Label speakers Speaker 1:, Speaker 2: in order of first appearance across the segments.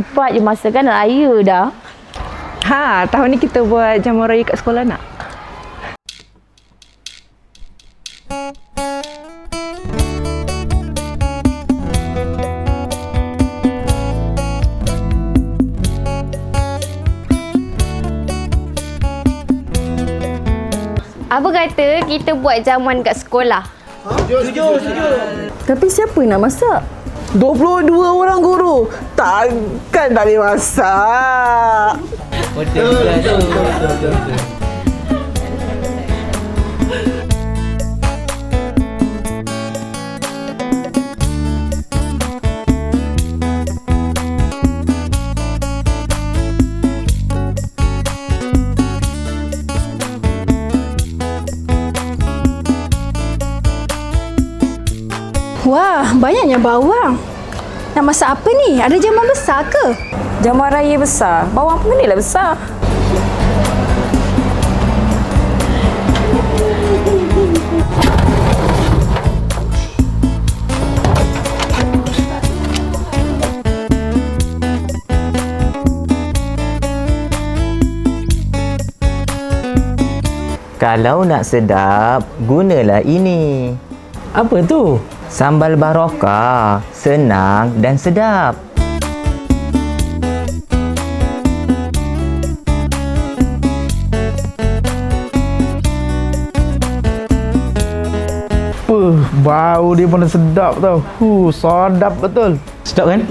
Speaker 1: Cepat je masa kan raya dah.
Speaker 2: Tahun ni kita buat jamuan raya kat sekolah nak?
Speaker 3: Apa kata kita buat jamuan kat sekolah?
Speaker 4: Setuju.
Speaker 1: Tapi siapa nak masak?
Speaker 4: 22 orang guru. Takkan tak boleh masak.
Speaker 5: Betul.
Speaker 1: Wah, banyaknya bawang. Nak masak apa ni? Ada jamuan besar ke?
Speaker 2: Jamuan raya besar. Bawang pun lah besar.
Speaker 6: Kalau nak sedap, gunalah ini.
Speaker 5: Apa tu?
Speaker 6: Sambal Barokah, senang dan sedap.
Speaker 4: Bau dia pun sedap tau. Sedap betul.
Speaker 5: Sedap kan?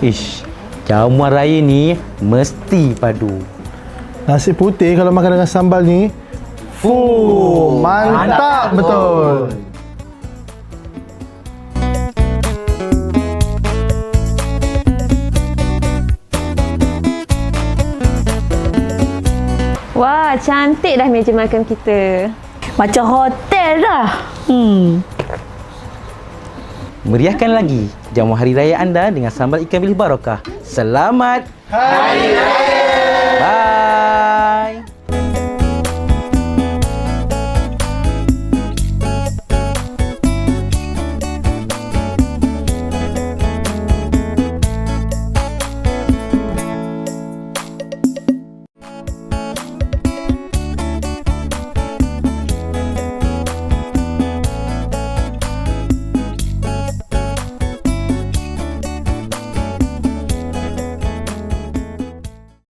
Speaker 5: Ish, jamuan raya ni mesti padu.
Speaker 4: Nasi putih kalau makan dengan sambal ni, mantap betul.
Speaker 3: Wah, cantik dah meja makan kita.
Speaker 1: Macam hotel dah.
Speaker 5: Meriahkan lagi jamuan hari raya anda dengan sambal ikan bilis Barokah. Selamat Hari Raya!